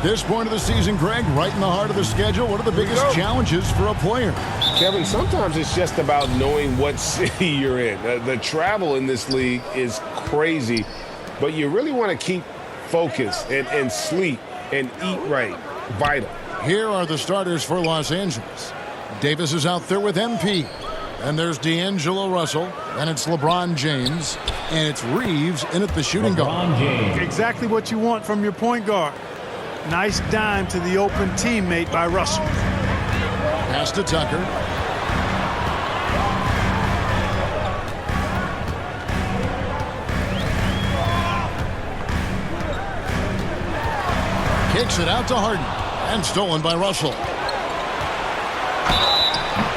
this point of the season, Greg, right in the heart of the schedule, what are the biggest challenges for a player? Kevin, sometimes it's just about knowing what city you're in. The travel in this league is crazy, but you really want to keep focus and sleep and eat right. Vital. Here are the starters for Los Angeles. Davis is out there with MP. And there's D'Angelo Russell. And it's LeBron James. And it's Reeves in at the shooting guard. Exactly what you want from your point guard. Nice dime to the open teammate by Russell. Pass to Tucker. Kicks it out to Harden. And stolen by Russell.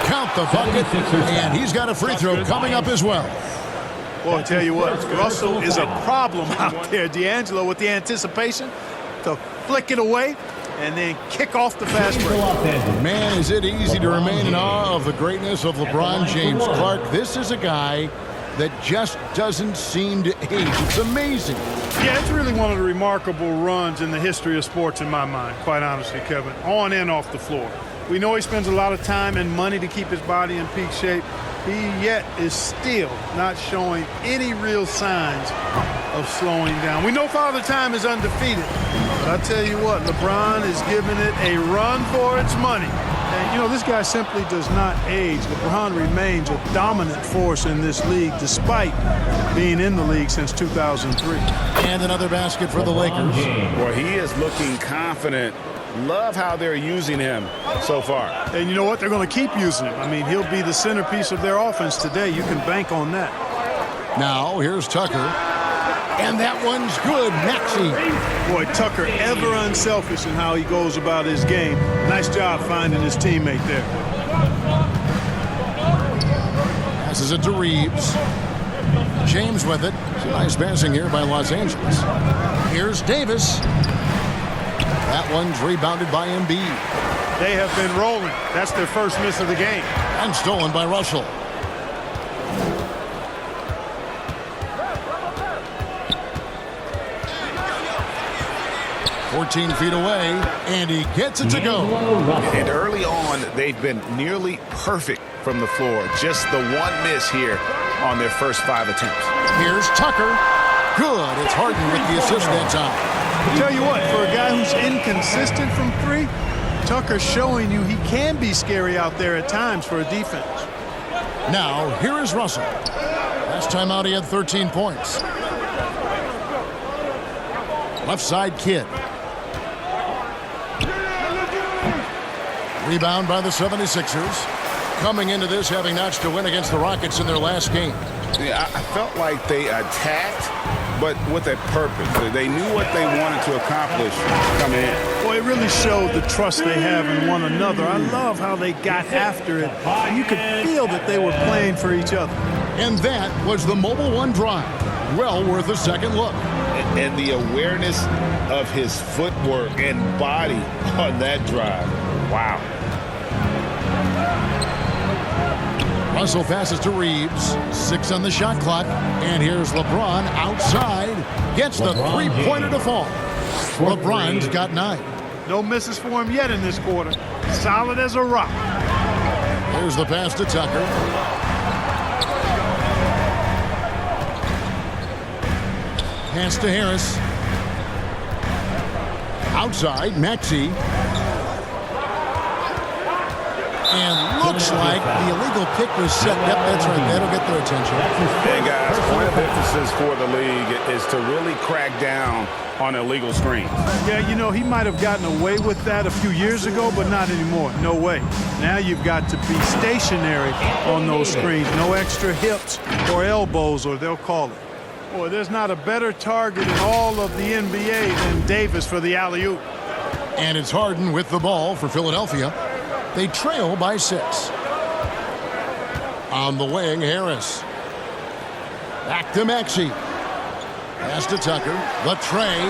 Count the bucket. And he's got a free throw coming up as well. Well, I tell you what, Russell is a problem out there. D'Angelo with the anticipation to flick it away and then kick off the fast break. Man, is it easy to remain in awe of the greatness of LeBron James. Clark, this is a guy that just doesn't seem to age. It's amazing. Yeah, it's really one of the remarkable runs in the history of sports in my mind, quite honestly, Kevin, on and off the floor. We know he spends a lot of time and money to keep his body in peak shape. He yet is still not showing any real signs of slowing down. We know Father Time is undefeated, but I tell you what, LeBron is giving it a run for its money. And, you know, this guy simply does not age. LeBron remains a dominant force in this league despite being in the league since 2003. And another basket for the Lakers. Well, he is looking confident. Love how they're using him so far. And you know what? They're going to keep using him. I mean, he'll be the centerpiece of their offense today. You can bank on that. Now, here's Tucker. And that one's good. Maxey. Boy, Tucker ever unselfish in how he goes about his game. Nice job finding his teammate there. Passes it to Reeves. James with it. Nice passing here by Los Angeles. Here's Davis. That one's rebounded by Embiid. They have been rolling. That's their first miss of the game. And stolen by Russell. "14 feet away, and he gets it to go." And early on, they've been nearly perfect from the floor. Just the one miss here on their first 5 attempts. Here's Tucker. Good. It's Harden with the assist that time. I'll tell you what, for a guy who's inconsistent from three, Tucker's showing you he can be scary out there at times for a defense. Now, here is Russell. Last time out, he had 13 points. Left side, Kidd. Rebound by the 76ers. Coming into this, having notched a win against the Rockets in their last game. Yeah, I felt like they attacked, but with a purpose. They knew what they wanted to accomplish coming in. Boy, it really showed the trust they have in one another. I love how they got after it. And you could feel that they were playing for each other. And that was the Mobile One drive. Well worth a second look. And the awareness of his footwork and body on that drive. Wow. Russell passes to Reeves. 6 on the shot clock. And here's LeBron outside. Gets the three-pointer to fall. LeBron's got 9. No misses for him yet in this quarter. Solid as a rock. Here's the pass to Tucker. Pass to Harris. Outside, Maxey. And looks like the illegal pick was set. Yep, that's right. That'll get their attention. And guys, point of emphasis for the league is to really crack down on illegal screens. Yeah, you know, he might have gotten away with that a few years ago, but not anymore. No way. Now you've got to be stationary on those screens. No extra hips or elbows, or they'll call it. Boy, there's not a better target in all of the NBA than Davis for the alley-oop. And it's Harden with the ball for Philadelphia. They trail by 6. On the wing, Harris. Back to Maxey. Pass to Tucker. The tray.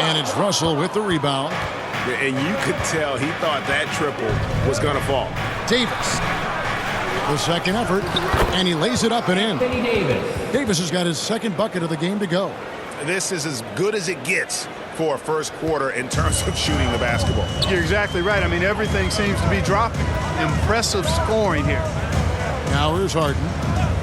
And it's Russell with the rebound. And you could tell he thought that triple was going to fall. Davis. The second effort. And he lays it up and in. Davis has got his second bucket of the game to go. This is as good as it gets for a first quarter in terms of shooting the basketball. You're exactly right. I mean, everything seems to be dropping. Impressive scoring here. Now here's Harden.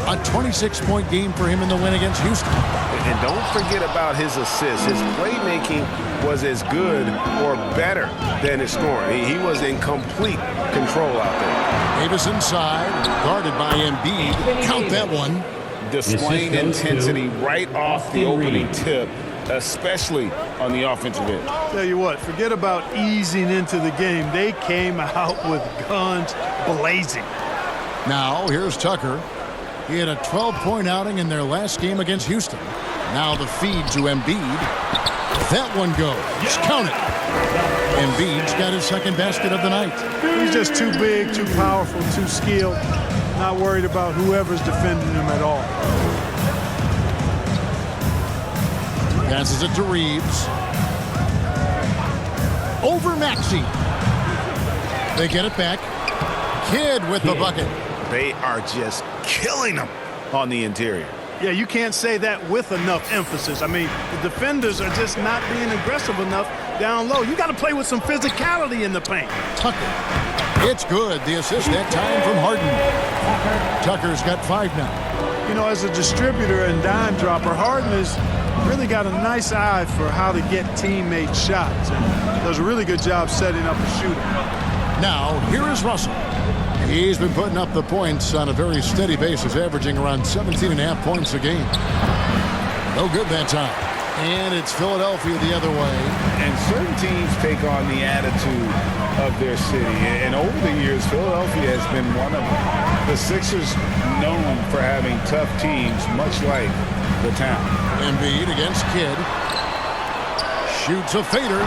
A 26-point game for him in the win against Houston. And don't forget about his assists. His playmaking was as good or better than his scoring. He was in complete control out there. Davis inside, guarded by Embiid. Count that one. Displaying intensity right off the opening tip, especially on the offensive end. Tell you what, forget about easing into the game. They came out with guns blazing. Now here's Tucker. He had a 12-point outing in their last game against Houston. Now the feed to Embiid. That one goes. Count it. Embiid's got his second basket of the night. He's just too big, too powerful, too skilled. Not worried about whoever's defending him at all. Passes it to Reeves. Over Maxey. They get it back. Kidd with the bucket. They are just killing them on the interior. Yeah, you can't say that with enough emphasis. I mean, the defenders are just not being aggressive enough down low. You got to play with some physicality in the paint. Tucker. It's good. The assist that time from Harden. Tucker's got 5 now. You know, as a distributor and dime dropper, Harden has really got a nice eye for how to get teammate shots. And does a really good job setting up a shooter. Now, here is Russell. He's been putting up the points on a very steady basis, averaging around 17.5 points a game. No good that time. And it's Philadelphia the other way. And certain teams take on the attitude of their city. And over the years, Philadelphia has been one of the Sixers known for having tough teams, much like the town. Embiid against Kidd. Shoots a fader.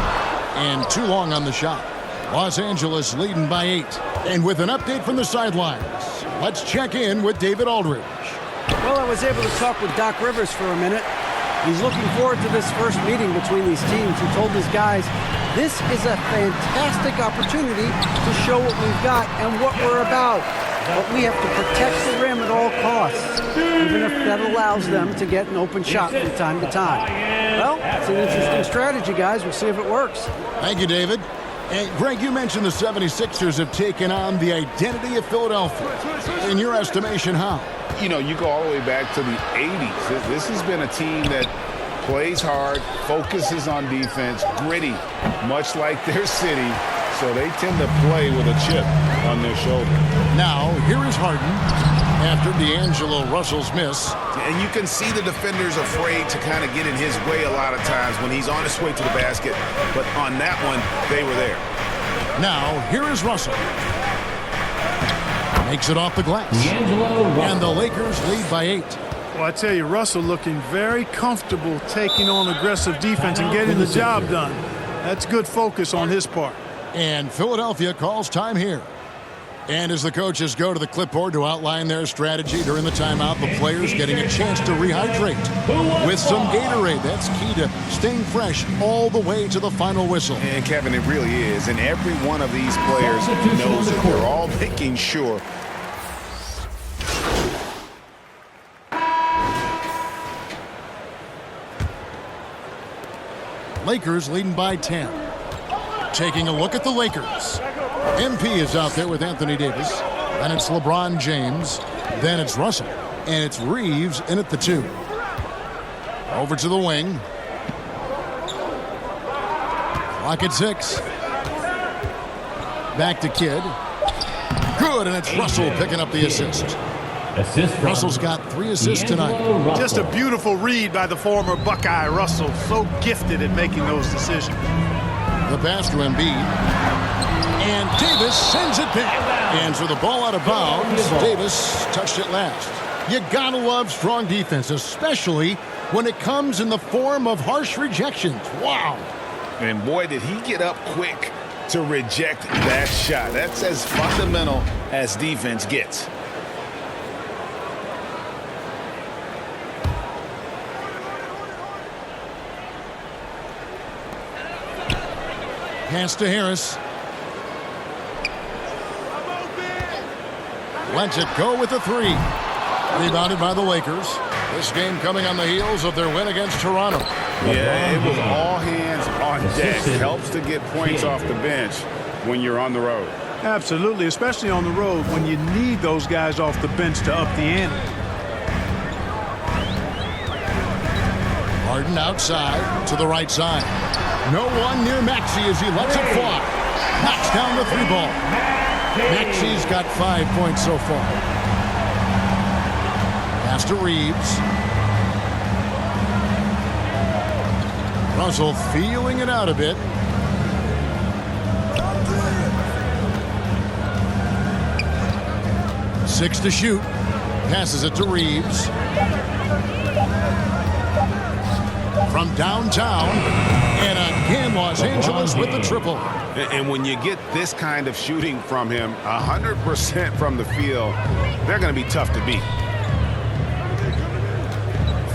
And too long on the shot. Los Angeles leading by 8. And with an update from the sidelines, let's check in with David Aldridge. Well, I was able to talk with Doc Rivers for a minute. He's looking forward to this first meeting between these teams. He told his guys, this is a fantastic opportunity to show what we've got and what we're about. But we have to protect the rim at all costs, even if that allows them to get an open shot from time to time. Well, it's an interesting strategy, guys. We'll see if it works. Thank you, David. And Greg, you mentioned the 76ers have taken on the identity of Philadelphia. In your estimation, how? You know, you go all the way back to the 80s. This has been a team that plays hard, focuses on defense, gritty, much like their city. So they tend to play with a chip on their shoulder. Now, here is Harden after D'Angelo Russell's miss. And you can see the defenders afraid to kind of get in his way a lot of times when he's on his way to the basket. But on that one, they were there. Now, here is Russell. Makes it off the glass. And the Lakers lead by 8. Well, I tell you, Russell looking very comfortable taking on aggressive defense and getting the job done. That's good focus on his part. And Philadelphia calls time here. And as the coaches go to the clipboard to outline their strategy during the timeout, the players getting a chance to rehydrate with some Gatorade. That's key to staying fresh all the way to the final whistle. And Kevin, it really is. And every one of these players knows that they're all making sure. Lakers leading by 10. Taking a look at the Lakers. MP is out there with Anthony Davis. Then it's LeBron James. Then it's Russell. And it's Reeves in at the 2. Over to the wing. Clock at 6. Back to Kidd. Good, and it's Russell picking up the assist. Russell's got 3 assists tonight. Just a beautiful read by the former Buckeye Russell. So gifted at making those decisions. The pass to Embiid. And Davis sends it back. And so the ball out of bounds. Davis touched it last. You gotta love strong defense, especially when it comes in the form of harsh rejections. Wow. And boy, did he get up quick to reject that shot. That's as fundamental as defense gets. Pass to Harris. Lets it go with a 3. Rebounded by the Lakers. This game coming on the heels of their win against Toronto. Yeah, it was all hands on deck. Helps to get points off the bench when you're on the road. Absolutely, especially on the road when you need those guys off the bench to up the ante. Harden outside to the right side. No one near Maxey as he lets it fly. Knocks down the 3-ball. Maxey's got 5 points so far. Pass to Reeves. Russell feeling it out a bit. Six to shoot. Passes it to Reeves. From downtown. And again, Los Angeles with the triple. And when you get this kind of shooting from him, 100% from the field, they're going to be tough to beat.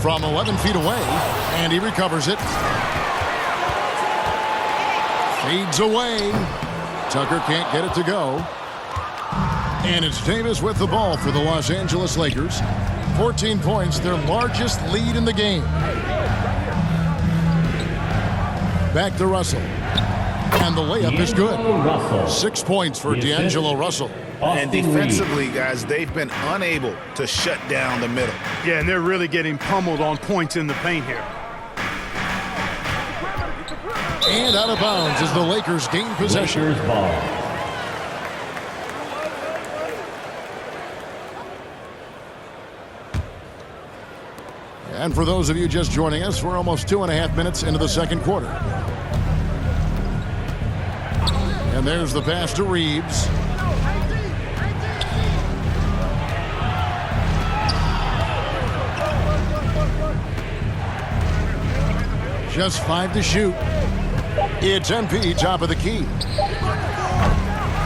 From 11 feet away, and he recovers it. Fades away. Tucker can't get it to go. And it's Davis with the ball for the Los Angeles Lakers. 14 points, their largest lead in the game. Back to Russell. And the layup is good. 6 points for D'Angelo Russell. And defensively, guys, they've been unable to shut down the middle. Yeah, and they're really getting pummeled on points in the paint here. And out of bounds as the Lakers gain possession. Lakers ball. And for those of you just joining us, we're almost 2.5 minutes into the second quarter. And there's the pass to Reeves. Just 5 to shoot. It's MP, top of the key.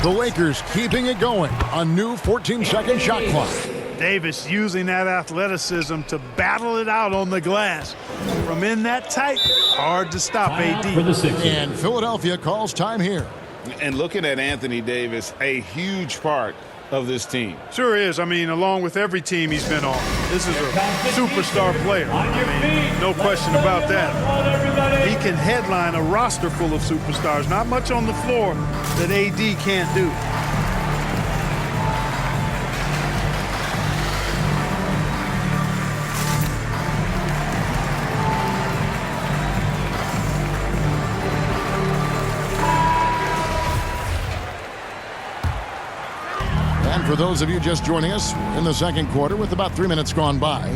The Lakers keeping it going. A new 14-second shot clock. Davis using that athleticism to battle it out on the glass. From in that tight, hard to stop AD. And Philadelphia calls time here. And looking at Anthony Davis, a huge part of this team. Sure is. I mean, along with every team he's been on, this is a superstar player. I mean, no question about that. He can headline a roster full of superstars. Not much on the floor that AD can't do. For those of you just joining us in the second quarter with about 3 minutes gone by.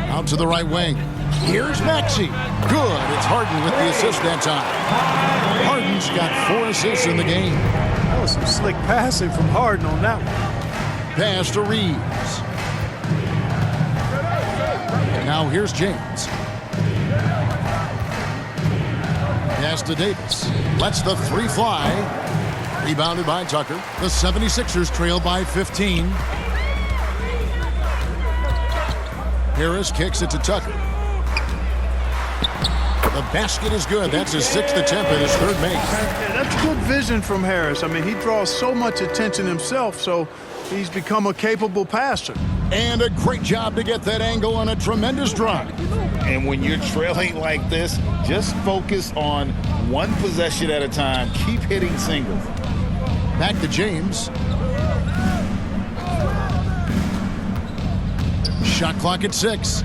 Out to the right wing. Here's Maxey. Good. It's Harden with the assist that time. Harden's got 4 assists in the game. That was some slick passing from Harden on that one. Pass to Reeves. And now here's James. Pass to Davis. Lets the 3 fly. Rebounded by Tucker. The 76ers trail by 15. Harris kicks it to Tucker. The basket is good. That's his 6th attempt at his 3rd make. Yeah, that's good vision from Harris. I mean, he draws so much attention himself, so he's become a capable passer. And a great job to get that angle on a tremendous drive. And when you're trailing like this, just focus on one possession at a time. Keep hitting singles. Back to James. Shot clock at 6.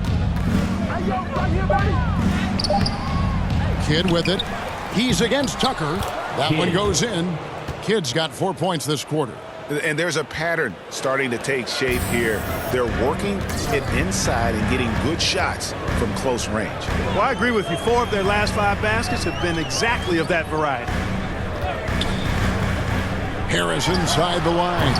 Kidd with it. He's against Tucker. That one goes in. Kidd's got 4 points this quarter. And there's a pattern starting to take shape here. They're working it inside and getting good shots from close range. Well, I agree with you. 4 of their last 5 baskets have been exactly of that variety. Harris inside the line.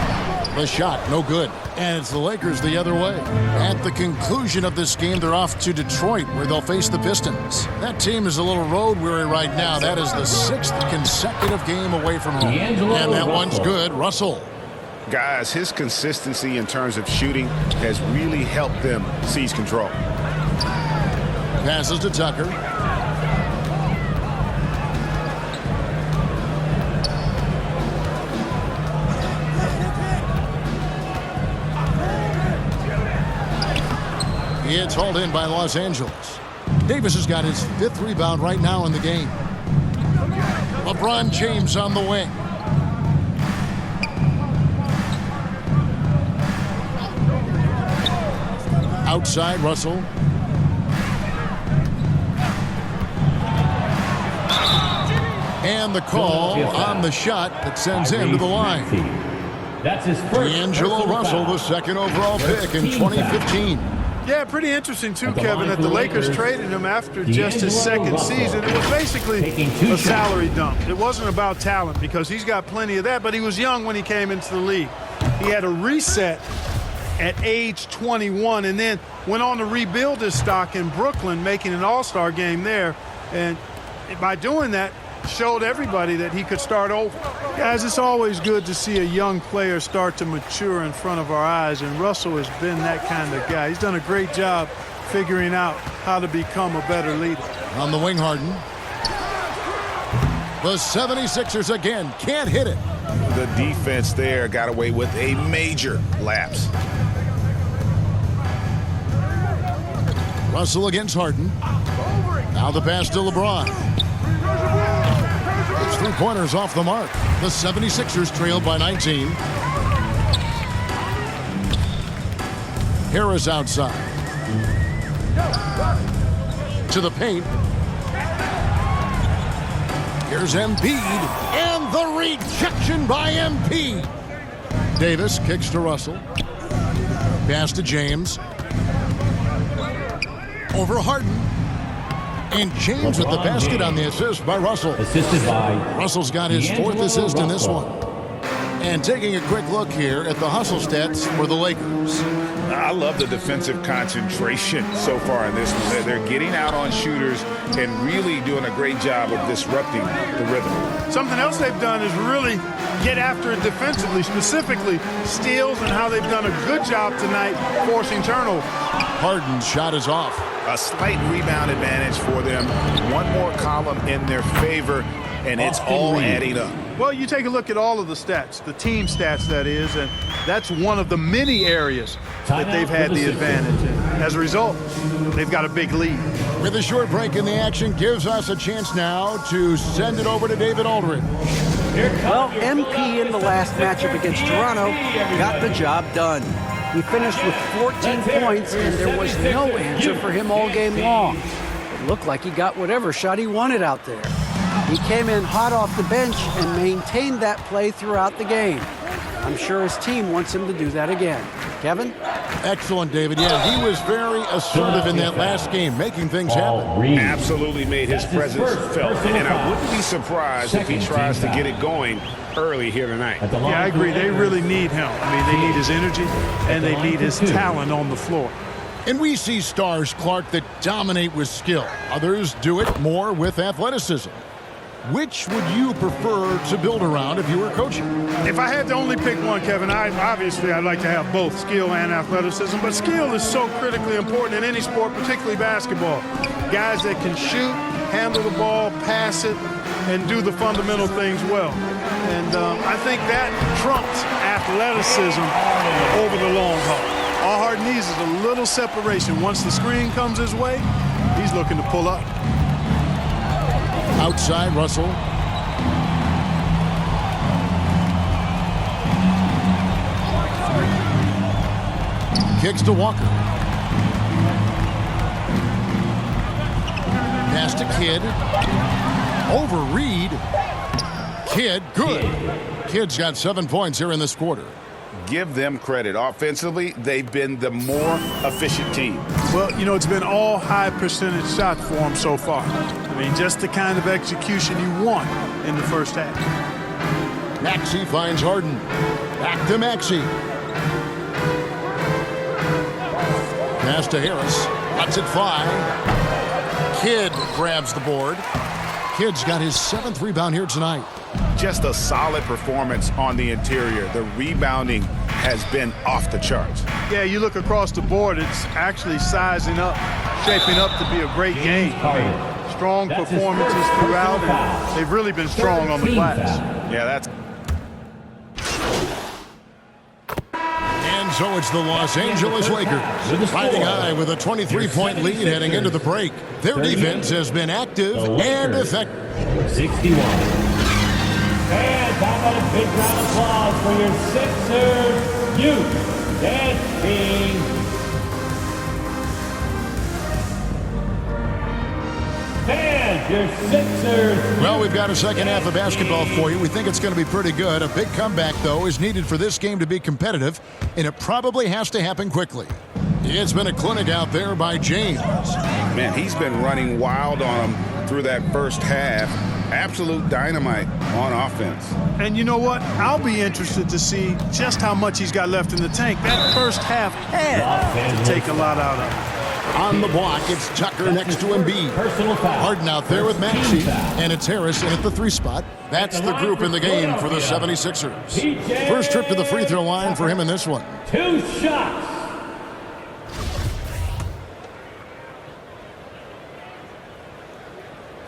The shot, no good. And it's the Lakers the other way. At the conclusion of this game, they're off to Detroit, where they'll face the Pistons. That team is a little road weary right now. That is the 6th consecutive game away from home. And that one's good. Russell. Guys, his consistency in terms of shooting has really helped them seize control. Passes to Tucker. It's hauled in by Los Angeles. Davis has got his 5th rebound right now in the game. LeBron James on the wing. Outside, Russell. And the call on the shot that sends him to the line. That's his first. D'Angelo Russell, the 2nd overall pick in 2015. Yeah, pretty interesting too, Kevin, that the Lakers traded him after just his 2nd season. It was basically a salary dump. It wasn't about talent because he's got plenty of that, but he was young when he came into the league. He had a reset at age 21 and then went on to rebuild his stock in Brooklyn, making an all-star game there. And by doing that, showed everybody that he could start over. Guys, it's always good to see a young player start to mature in front of our eyes, and Russell has been that kind of guy. He's done a great job figuring out how to become a better leader. On the wing, Harden. The 76ers again can't hit it. The defense there got away with a major lapse. Russell against Harden. Now the pass to LeBron. 3-pointers off the mark. The 76ers trailed by 19. Harris outside. To the paint. Here's Embiid. And the rejection by Embiid. Davis kicks to Russell. Pass to James. Over Harden. And James with the basket on the assist by Russell. Assisted by Russell's got his 4th assist in this one. And taking a quick look here at the hustle stats for the Lakers. I love the defensive concentration so far in this one. They're getting out on shooters and really doing a great job of disrupting the rhythm. Something else they've done is really get after it defensively, specifically steals, and how they've done a good job tonight forcing turnovers. Harden's shot is off. A slight rebound advantage for them. One more column in their favor, and it's all adding up. Well, you take a look at all of the stats, the team stats, that is, and that's one of the many areas that they've had the advantage. And as a result, they've got a big lead. With a short break in the action, gives us a chance now to send it over to David Aldridge. Well, MP in the last matchup against Toronto got the job done. He finished with 14 points, and there was no answer for him all game long. It looked like he got whatever shot he wanted out there. He came in hot off the bench and maintained that play throughout the game. I'm sure his team wants him to do that again. Kevin? Excellent, David. Yeah, he was very assertive in that last game, making things happen. Absolutely made his presence felt. And I wouldn't be surprised if he tries to get it going early here tonight. Yeah, I agree. They really need him. I mean, they need his energy, and they need his talent on the floor. And we see stars, Clark, that dominate with skill. Others do it more with athleticism. Which would you prefer to build around if you were coaching? If I had to only pick one, Kevin, I'd like to have both skill and athleticism. But skill is so critically important in any sport, particularly basketball. Guys that can shoot, handle the ball, pass it, and do the fundamental things well. And I think that trumps athleticism over the long haul. All Harden needs is a little separation. Once the screen comes his way, he's looking to pull up. Outside, Russell. Kicks to Walker. Pass to Kidd. Over Reed. Kidd, good. Kidd's got 7 points here in this quarter. Give them credit. Offensively, they've been the more efficient team. Well, you know, it's been all high percentage shots for them so far. I mean, just the kind of execution you want in the first half. Maxey finds Harden. Back to Maxey. Pass to Harris. Lets it fly. Kidd grabs the board. Kidd's got his 7th rebound here tonight. Just a solid performance on the interior. The rebounding has been off the charts. Yeah, you look across the board, it's actually sizing up, shaping up to be a great game. I mean, strong performances throughout, and they've really been strong on the glass. Yeah, that's... And And so it's the Los Angeles Lakers riding high with a 23-point lead heading into the break. Their defense has been active and effective. 61. And how about a big round of applause for your Sixers youth dance team. And your Sixers. Well, we've got a second half of basketball for you. We think it's going to be pretty good. A big comeback, though, is needed for this game to be competitive, and it probably has to happen quickly. It's been a clinic out there by James. Man, he's been running wild on him through that first half. Absolute dynamite on offense. And you know what? I'll be interested to see just how much he's got left in the tank. That first half had to take a lot out of him. On the block, it's Tucker next to Embiid. Personal foul. Harden out there with Maxey, and it's Harris in at the 3 spot. That's the group in the game for the 76ers. First trip to the free throw line for him in this one. 2 shots.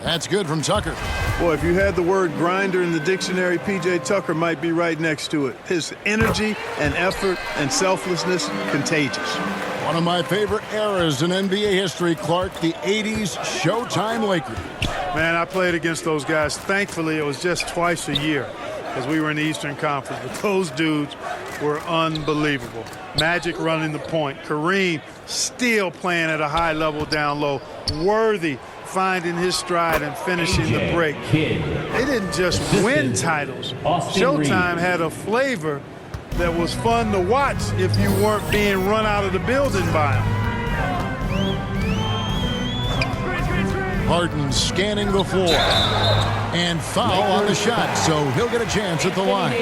That's good from Tucker. Boy, if you had the word grinder in the dictionary, P.J. Tucker might be right next to it. His energy and effort and selflessness, contagious. One of my favorite eras in NBA history, Clark, the 80s Showtime Lakers. Man, I played against those guys. Thankfully, it was just twice a year because we were in the Eastern Conference. But those dudes were unbelievable. Magic running the point. Kareem still playing at a high level down low. Worthy finding his stride and finishing the break. They didn't just win titles. Showtime had a flavor that was fun to watch if you weren't being run out of the building by him. Harden scanning the floor. And foul on the shot, so he'll get a chance at the line.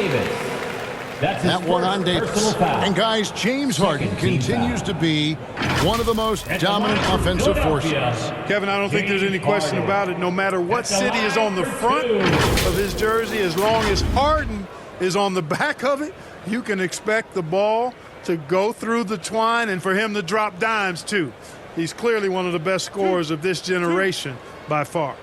That one on Davis. And guys, James Harden continues to be one of the most dominant offensive forces. Kevin, I don't think there's any question about it. No matter what city is on the front of his jersey, as long as Harden is on the back of it, you can expect the ball to go through the twine and for him to drop dimes too. He's clearly one of the best scorers of this generation by far.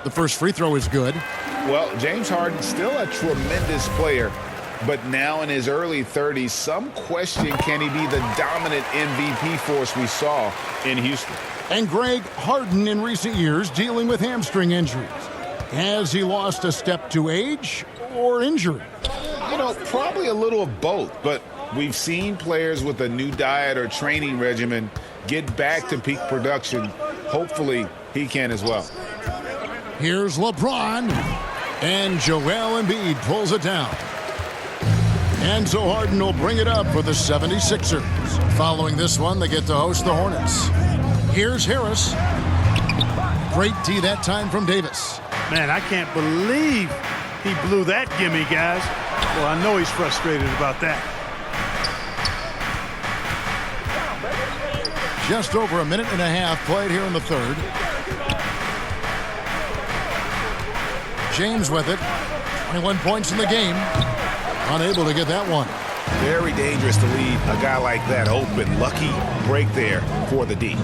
The first free throw is good. Well, James Harden's still a tremendous player, but now in his early 30s, some question, can he be the dominant MVP force we saw in Houston? And Greg, Harden in recent years dealing with hamstring injuries. Has he lost a step to age or injury? You know, probably a little of both, but we've seen players with a new diet or training regimen get back to peak production. Hopefully, he can as well. Here's LeBron, and Joel Embiid pulls it down. And so Harden will bring it up for the 76ers. Following this one, they get to host the Hornets. Here's Harris. Great D that time from Davis. Man, I can't believe he blew that gimme, guys. Well, I know he's frustrated about that. Just over a minute and a half played here in the third. James with it. 21 points in the game. Unable to get that one. Very dangerous to leave a guy like that open. Lucky break there for the D.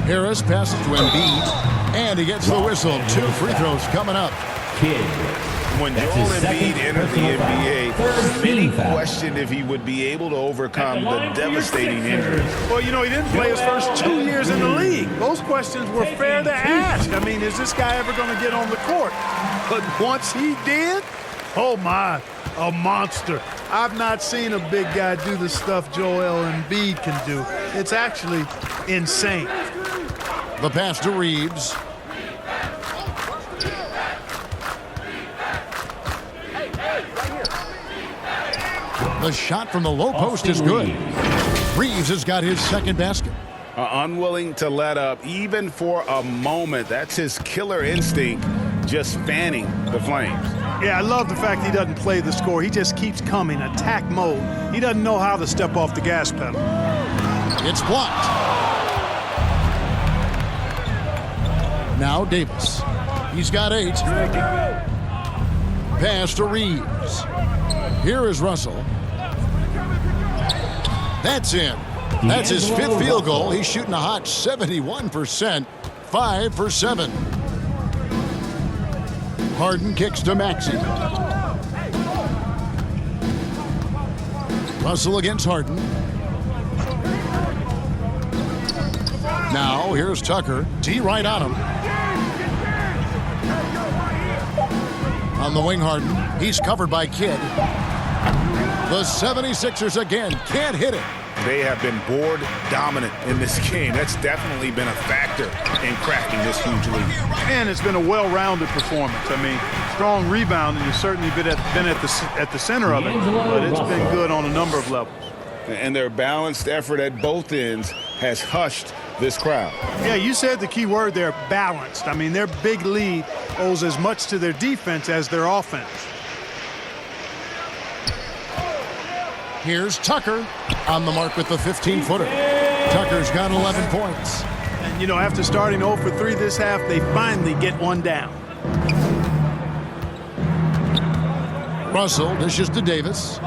Harris passes to Embiid. And he gets the whistle. 2 free throws coming up. When Joel Embiid entered the NBA, many questioned if he would be able to overcome the devastating injury. Well, you know, he didn't play his first 2 years in the league. Those questions were fair to ask. I mean, is this guy ever going to get on the court? But once he did, oh my, a monster. I've not seen a big guy do the stuff Joel Embiid can do. It's actually insane. The pass to Reeves. The shot from the low post is good. Reeves has got his second basket. Unwilling to let up even for a moment. That's his killer instinct, just fanning the flames. Yeah, I love the fact he doesn't play the score. He just keeps coming, attack mode. He doesn't know how to step off the gas pedal. It's blocked. Now Davis. He's got 8. Pass to Reeves. Here is Russell. That's in. That's his 5th field goal. He's shooting a hot 71% 5 for 7. Harden kicks to Maxey. Russell against Harden. Now here's Tucker. D right on him. On the wing, Harden. He's covered by Kidd. The 76ers again can't hit it. They have been board dominant in this game. That's definitely been a factor in cracking this huge lead. And it's been a well-rounded performance. I mean, strong rebounding has certainly been at the center of it, but it's been good on a number of levels. And their balanced effort at both ends has hushed this crowd. Yeah, you said the key word there, balanced. I mean, their big lead owes as much to their defense as their offense. Here's Tucker on the mark with the 15-footer. Tucker's got 11 points. And, you know, after starting 0 for 3 this half, they finally get one down. Russell dishes to Davis.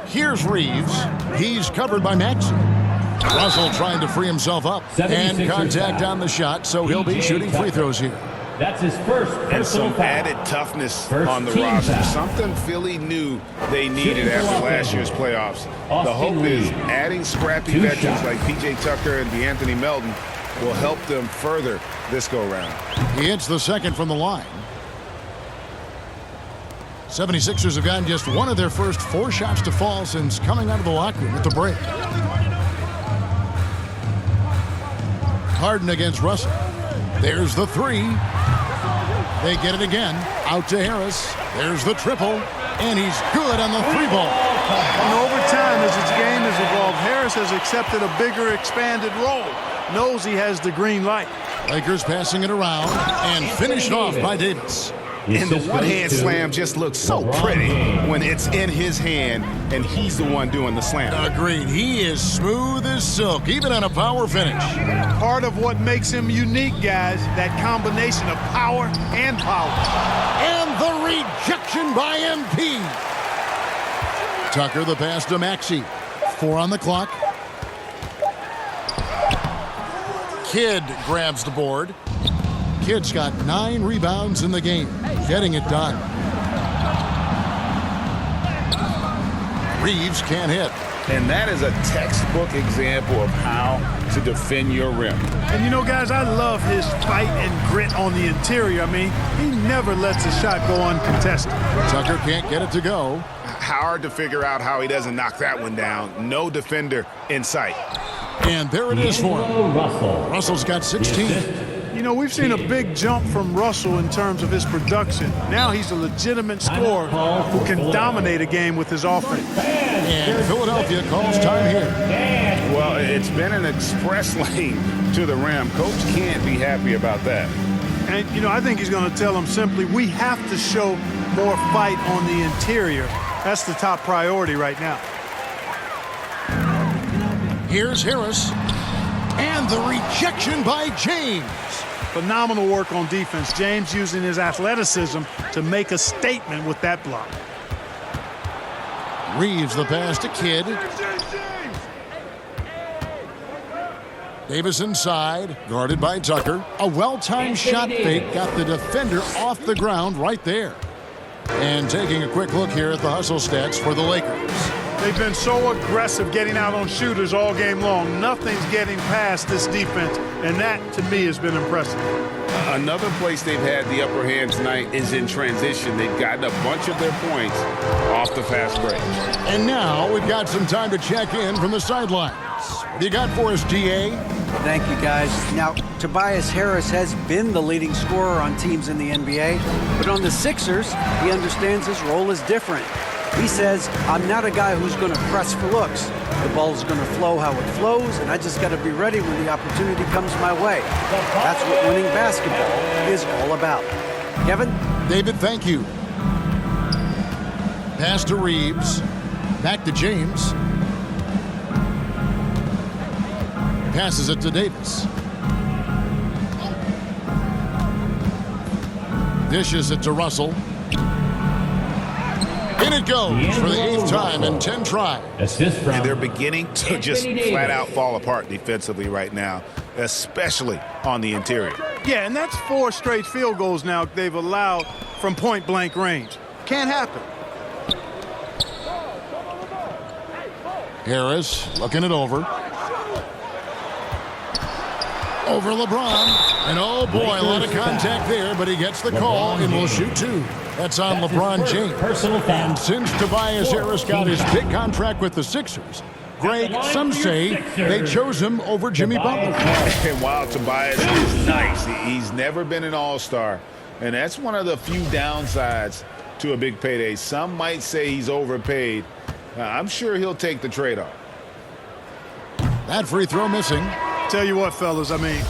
Here's Reeves. He's covered by Maxey. Russell trying to free himself up. And contact on the shot, so he'll be shooting free throws here. That's his first And some foul. added toughness First on the team roster. foul. Something Philly knew they needed after last year's playoffs. The hope is adding scrappy Two veterans shots. like P.J. Tucker and DeAnthony Melton will help them further this go-round. He hits the second from the line. 76ers have gotten just one of their first 4 shots to fall since coming out of the locker room at the break. Harden against Russell. There's the 3. They get it again. Out to Harris. There's the triple. And he's good on the 3-ball. And over time, as its game has evolved, Harris has accepted a bigger, expanded role. Knows he has the green light. Lakers passing it around and finished off by Davis. And the one-hand slam just looks so pretty when it's in his hand and he's the one doing the slam. Agreed. He is smooth as silk, even on a power finish. Part of what makes him unique, guys, that combination of power and power. And the rejection by MP. Tucker the pass to Maxey. 4 on the clock. Kidd grabs the board. Kidd's got 9 rebounds in the game. Getting it done. Reeves can't hit. And that is a textbook example of how to defend your rim. And you know, guys, I love his fight and grit on the interior. I mean, he never lets a shot go uncontested. Tucker can't get it to go. Hard to figure out how he doesn't knock that one down. No defender in sight. And there it is for him. Russell. Russell's got 16. You know, we've seen a big jump from Russell in terms of his production. Now he's a legitimate scorer who can dominate a game with his offense. And Philadelphia calls time here. Well, it's been an express lane to the rim. Coach can't be happy about that. And, you know, I think he's going to tell him simply, we have to show more fight on the interior. That's the top priority right now. Here's Harris. And the rejection by James. Phenomenal work on defense. James using his athleticism to make a statement with that block. Reeves the pass to Kidd. Davis inside, guarded by Tucker. A well-timed shot fake got the defender off the ground right there. And taking a quick look here at the hustle stats for the Lakers. They've been so aggressive getting out on shooters all game long. Nothing's getting past this defense, and that, to me, has been impressive. Another place they've had the upper hand tonight is in transition. They've gotten a bunch of their points off the fast break. And now we've got some time to check in from the sidelines. What do you got for us, DA? Thank you, guys. Now, Tobias Harris has been the leading scorer on teams in the NBA, but on the Sixers, he understands his role is different. He says, I'm not a guy who's going to press for looks. The ball's going to flow how it flows, and I just got to be ready when the opportunity comes my way. That's what winning basketball is all about. Kevin? David, thank you. Pass to Reeves. Back to James. Passes it to Davis. Dishes it to Russell. In it goes for the 8th time in 10 tries. Assist from And they're beginning to just Anthony flat Davis. out fall apart defensively right now, especially on the interior. Yeah, and that's 4 straight field goals now they've allowed from point-blank range. Can't happen. Harris looking it over. Over LeBron. And oh boy, a lot of contact there, but he gets the call and will shoot 2. That's on LeBron James. Personal foul. And since Tobias Harris got his big contract with the Sixers, Greg, some say they chose him over Jimmy Butler. And while Tobias is nice, he's never been an all-star. And that's one of the few downsides to a big payday. Some might say he's overpaid. I'm sure he'll take the trade-off. That free throw missing. Tell you what, fellas, I mean,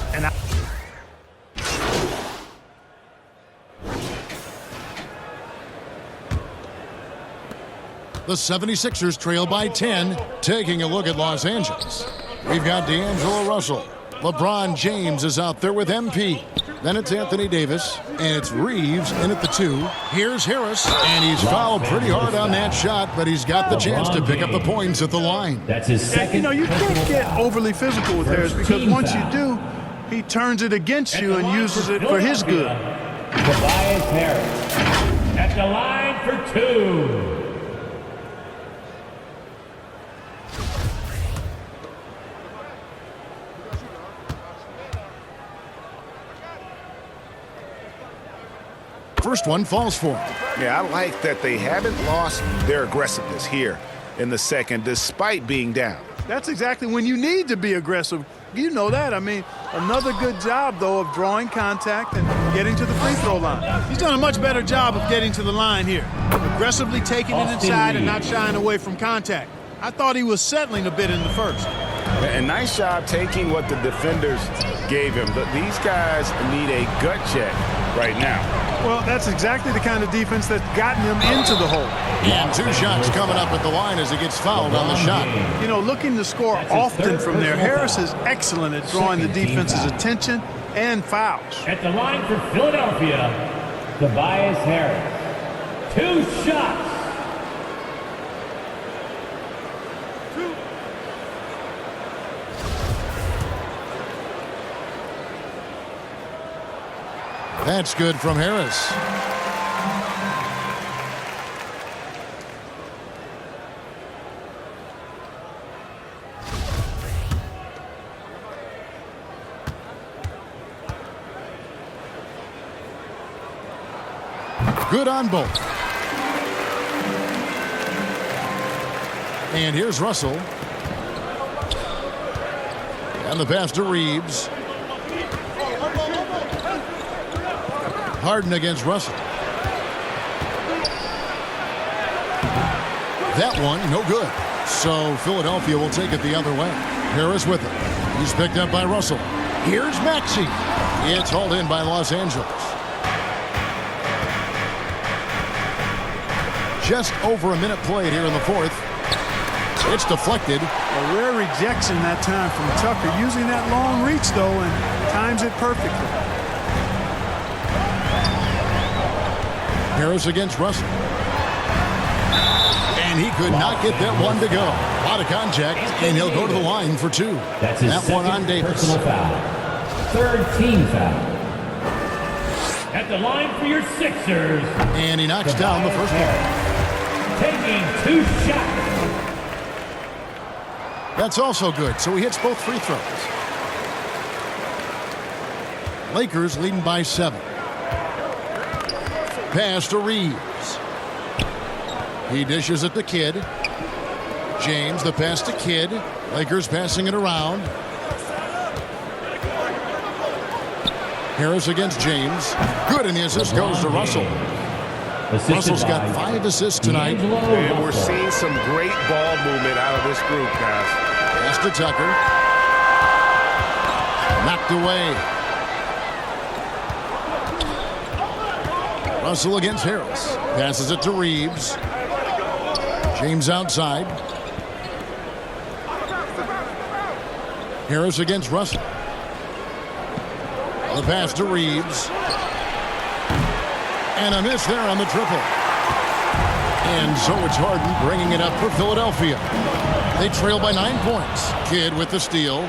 The 76ers trail by 10. Taking a look at Los Angeles. We've got D'Angelo Russell. LeBron James is out there with MP. Then it's Anthony Davis, and it's Reeves in at the 2. Here's Harris, and he's fouled pretty hard on that shot, but he's got the chance to pick up the points at the line. That's his second. you can't get overly physical with Harris because once you do, he turns it against you and uses it for his good. Tobias Harris at the line for 2. First one falls for him. Yeah, I like that they haven't lost their aggressiveness here in the second, despite being down. That's exactly when you need to be aggressive. You know that. I mean, another good job, though, of drawing contact and getting to the free throw line. He's done a much better job of getting to the line here. Aggressively taking it inside and not shying away from contact. I thought he was settling a bit in the first. And nice job taking what the defenders gave him. But these guys need a gut check right now. Well, that's exactly the kind of defense that's gotten him into the hole. And 2 shots coming up at the line as he gets fouled on the shot. You know, looking to score often from there, Harris is excellent at drawing the defense's attention and fouls. At the line for Philadelphia, Tobias Harris. 2 shots. That's good from Harris. Good on both. And here's Russell. And the pass to Reeves. Harden against Russell. That one, no good. So Philadelphia will take it the other way. Harris with it. He's picked up by Russell. Here's Maxey. It's hauled in by Los Angeles. Just over a minute played here in the 4th. It's deflected. A rare rejection that time from Tucker. Using that long reach, though, and times it perfectly. Harris against Russell. And he could not get that one to go. A lot of contact, and he'll go to the line for 2. That's his that one on Davis. personal foul. 3rd team foul. At the line for your Sixers. And he knocks down the first one. Taking 2 shots. That's also good, so he hits both free throws. Lakers leading by 7. Pass to Reeves. He dishes it to Kidd. James, the pass to Kidd. Lakers passing it around. Harris against James. Good, and the assist goes to Russell. Russell's got 5 assists tonight. And we're seeing some great ball movement out of this group, guys. Pass to Tucker. Knocked away. Russell against Harris. Passes it to Reeves. James outside. Harris against Russell. The pass to Reeves. And a miss there on the triple. And so it's Harden bringing it up for Philadelphia. They trail by 9 points. Kidd with the steal.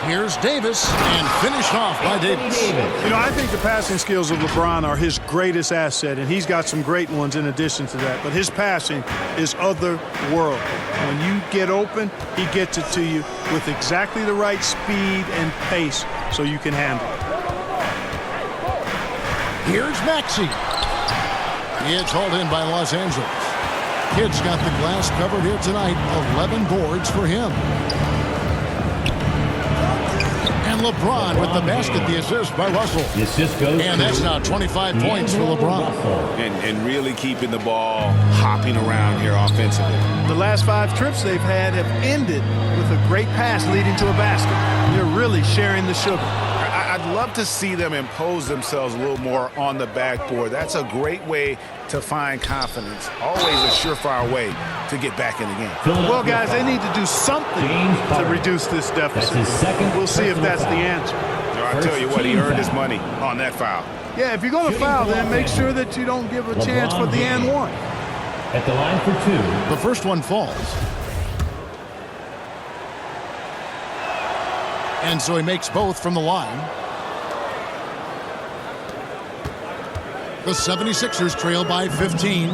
Here's Davis, and finished off by Davis. You know, I think the passing skills of LeBron are his greatest asset, and he's got some great ones in addition to that. But his passing is otherworldly. When you get open, he gets it to you with exactly the right speed and pace so you can handle it. Here's Maxey. It's hauled in by Los Angeles. Kidd's got the glass covered here tonight. 11 boards for him. And LeBron with the basket, the assist by Russell. The assist goes and that's now 25 points for LeBron. And really keeping the ball hopping around here offensively. The last 5 trips they've had have ended with a great pass leading to a basket. They're really sharing the sugar. I'd love to see them impose themselves a little more on the backboard. That's a great way to find confidence. Always a surefire way to get back in the game. Well, guys, they need to do something to reduce this deficit. We'll see if that's the answer. I tell you what, he earned his money on that foul. Yeah, if you're going to foul, then make sure that you don't give a chance for the and one. At the line for 2. The first one falls. And so he makes both from the line. The 76ers trail by 15.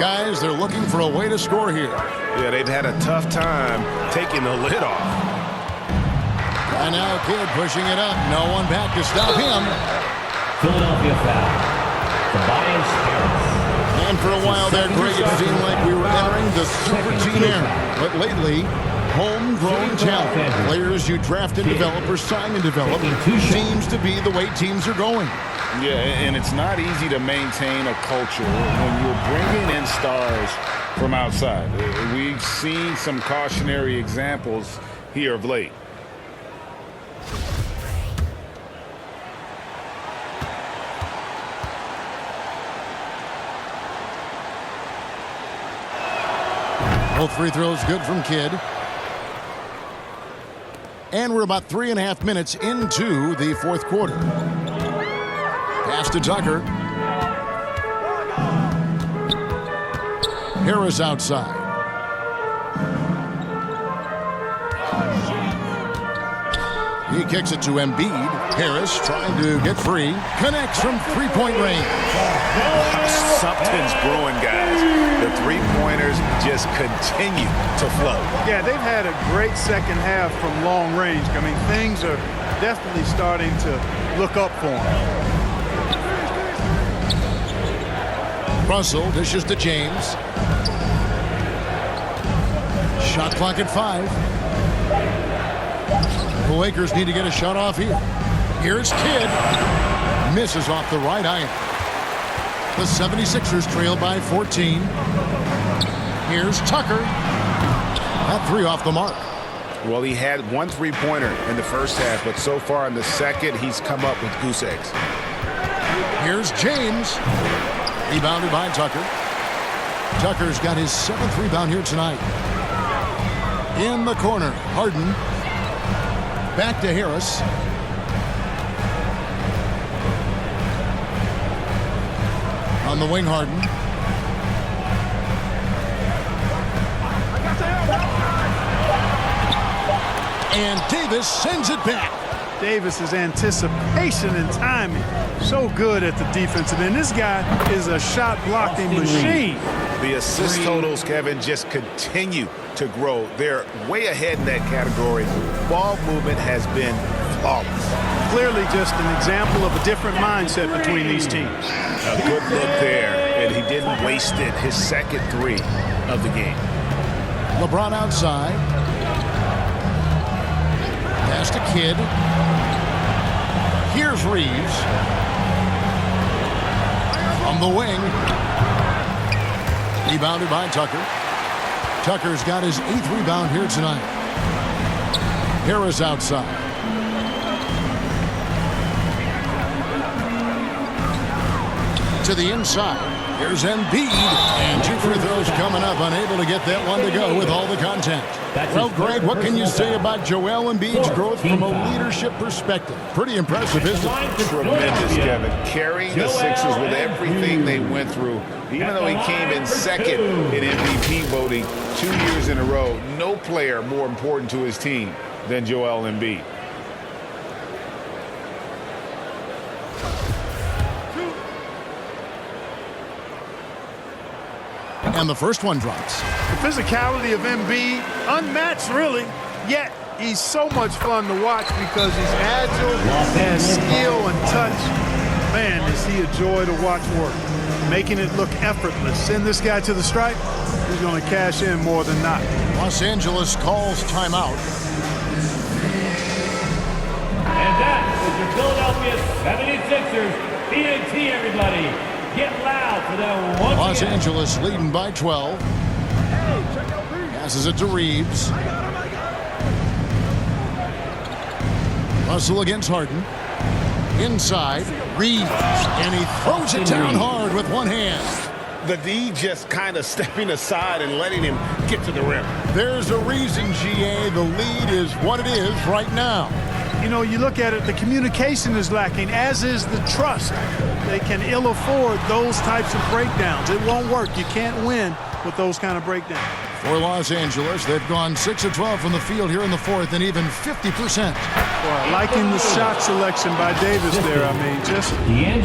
Guys, they're looking for a way to score here. Yeah, they've had a tough time taking the lid off. And now Kidd pushing it up. No one back to stop him. Philadelphia foul. Tobias Harris. And for a while there, Greg, it seemed like we were entering the super team era. But lately, homegrown talent, players you draft and develop or sign and develop, seems to be the way teams are going. Yeah, and it's not easy to maintain a culture when you're bringing in stars from outside. We've seen some cautionary examples here of late. Both free throws good from Kidd. And we're about 3.5 minutes into the fourth quarter. Pass to Tucker. Harris outside. He kicks it to Embiid. Harris trying to get free. Connects from three-point range. Something's brewing, guys. The three-pointers just continue to flow. Yeah, they've had a great second half from long range. I mean, things are definitely starting to look up for them. Russell dishes to James. Shot clock at 5. The Lakers need to get a shot off here. Here's Kidd. Misses off the right iron. The 76ers trail by 14. Here's Tucker. That 3 off the mark. Well, he had 1 3-pointer in the first half, but so far in the second, he's come up with goose eggs. Here's James. Rebounded by Tucker. Tucker's got his 7th rebound here tonight. In the corner, Harden. Back to Harris. On the wing, Harden. And Davis sends it back. Davis's anticipation and timing, so good at the defensive end. This guy is a shot blocking machine. The assist totals, Kevin, just continue to grow. They're way ahead in that category. Ball movement has been flawless. Clearly just an example of a different mindset between these teams. A good look there, and he didn't waste it. His second 3 of the game. LeBron outside. Pass to Kidd. Here's Reeves. From the wing. Rebounded by Tucker. Tucker's got his 8th rebound here tonight. Harris outside. To the inside. Here's Embiid. And 2 free throws coming up. Unable to get that one to go with all the contact. Well, Greg, what can you say about Joel Embiid's growth from a leadership perspective? Pretty impressive, isn't it? Tremendous, Kevin. Carrying the Sixers with everything they went through. Even though he came in second in MVP voting 2 years in a row, no player more important to his team than Joel Embiid. And the first one drops. The physicality of Embiid, unmatched really, yet he's so much fun to watch because he's agile, has skill and touch. Man, is he a joy to watch work, making it look effortless. Send this guy to the stripe, he's going to cash in more than not. Los Angeles calls timeout. And that is your Philadelphia 76ers. BAT, everybody. Get loud for them once Los again. Angeles leading by 12. Passes it to Reeves. Russell against Harden. Inside, Reeves. And he throws it down hard with one hand. The D just kind of stepping aside and letting him get to the rim. There's a reason, GA. The lead is what it is right now. You know, you look at it, the communication is lacking, as is the trust. They can ill afford those types of breakdowns. It won't work. You can't win with those kind of breakdowns. For Los Angeles, they've gone 6 of 12 from the field here in the fourth and even 50%. Well, liking the shot selection by Davis there. I mean, just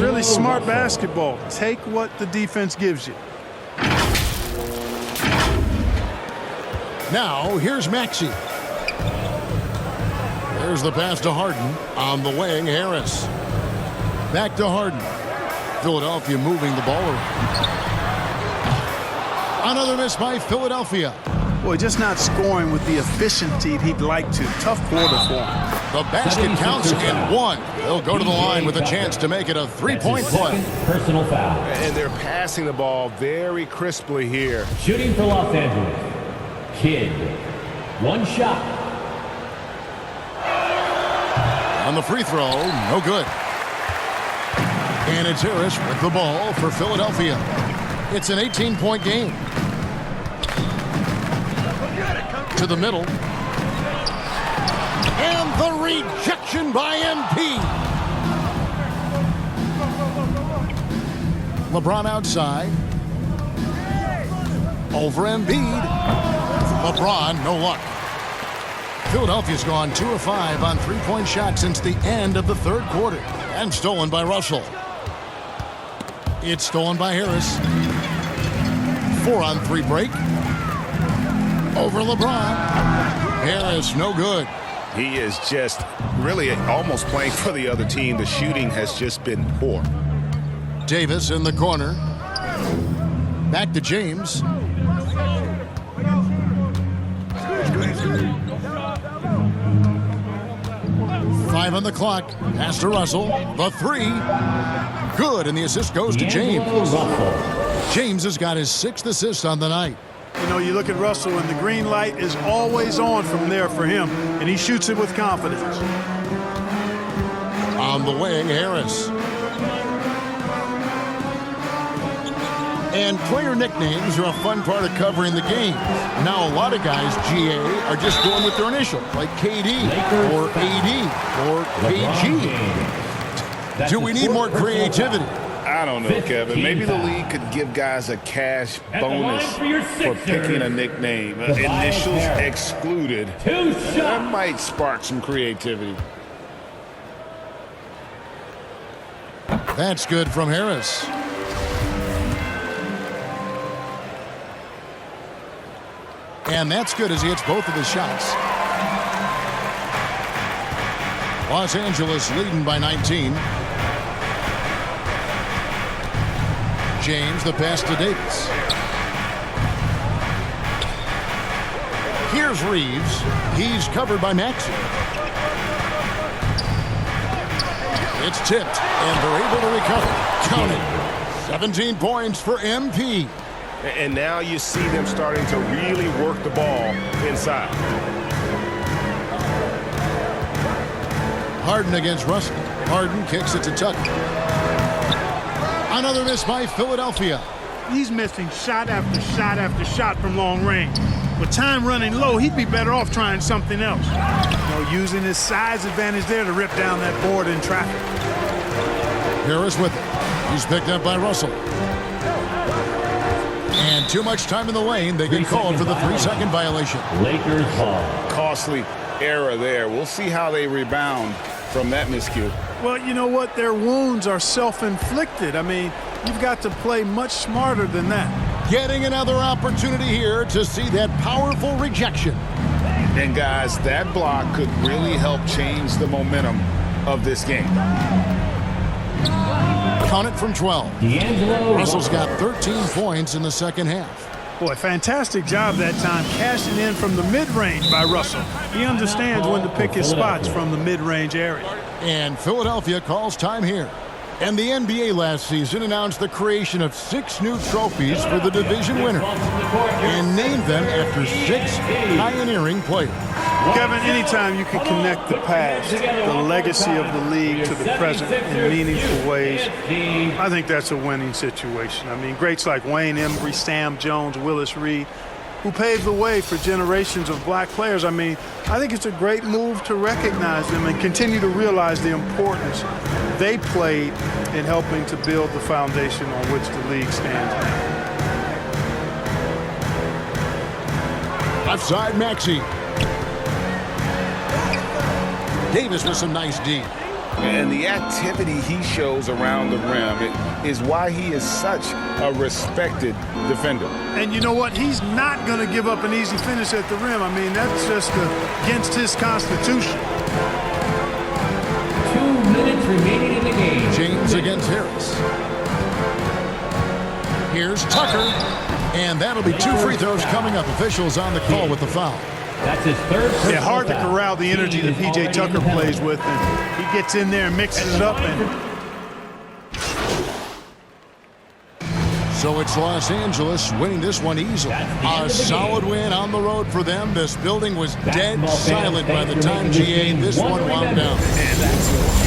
really smart basketball. Take what the defense gives you. Now, here's Maxey. There's the pass to Harden. On the wing, Harris. Back to Harden. Philadelphia moving the ball around. Another miss by Philadelphia. Boy, just not scoring with the efficiency he'd like to. Tough quarter for him. The basket counts in one. They'll go to the line with a chance to make it a three-point play. Personal foul. And they're passing the ball very crisply here. Shooting for Los Angeles. Kidd. One shot. On the free throw, no good. And it's Harris with the ball for Philadelphia. It's an 18-point game. To the middle. And the rejection by MP. LeBron outside. Over Embiid. LeBron, no luck. Philadelphia's gone 2 of 5 on three-point shots since the end of the third quarter. And stolen by Russell. It's stolen by Harris. 4-on-3 break. Over LeBron. Harris, no good. He is just really almost playing for the other team. The shooting has just been poor. Davis in the corner. Back to James. Five on the clock. Pass to Russell. The three. Good, and the assist goes to James. James has got his 6th assist on the night. You know, you look at Russell, and the green light is always on from there for him, and he shoots it with confidence. On the wing, Harris. And player nicknames are a fun part of covering the game. Now, a lot of guys, GA, are just going with their initials, like KD or AD or KG. Do we need more creativity? I don't know, Kevin. Maybe the league could give guys a cash bonus for picking a nickname. Initials excluded. That might spark some creativity. That's good from Harris. And that's good as he hits both of his shots. Los Angeles leading by 19. James, the pass to Davis. Here's Reeves. He's covered by Maxey. It's tipped, and they're able to recover. Count it. 17 points for MP. And now you see them starting to really work the ball inside. Harden against Russell. Harden kicks it to Tucker. Another miss by Philadelphia. He's missing shot after shot after shot from long range. With time running low, he'd be better off trying something else. Using his size advantage there to rip down that board in traffic. Harris with it. He's picked up by Russell. And too much time in the lane. They get called for the 3-second violation. Lakers ball. Costly error there. We'll see how they rebound from that miscue. Well, you know what? Their wounds are self-inflicted. I mean, you've got to play much smarter than that. Getting another opportunity here to see that powerful rejection. And guys, that block could really help change the momentum of this game. Count it from 12. Russell's got 13 points in the second half. Boy, fantastic job that time cashing in from the mid-range by Russell. He understands when to pick his spots from the mid-range area. And Philadelphia calls time here. And the NBA last season announced the creation of 6 new trophies for the division winners and named them after 6 pioneering players. Kevin, anytime you can connect the past, the legacy of the league to the present in meaningful ways, I think that's a winning situation. I mean, greats like Wayne Embry, Sam Jones, Willis Reed, who paved the way for generations of black players. I mean, I think it's a great move to recognize them and continue to realize the importance they played in helping to build the foundation on which the league stands now. Left side, Maxey. Davis with some nice D. And the activity he shows around the rim is why he is such a respected defender. And you know what? He's not going to give up an easy finish at the rim. I mean, that's just against his constitution. 2 minutes remaining in the game. James against Harris. Here's Tucker. And that'll be 2 free throws coming up. Officials on the call with the foul. That's his third. Yeah, hard to corral the energy that P.J. Tucker plays with. And he gets in there and mixes it up. So it's Los Angeles winning this one easily. A solid win on the road for them. This building was dead silent by the time GA this one wound down. And that's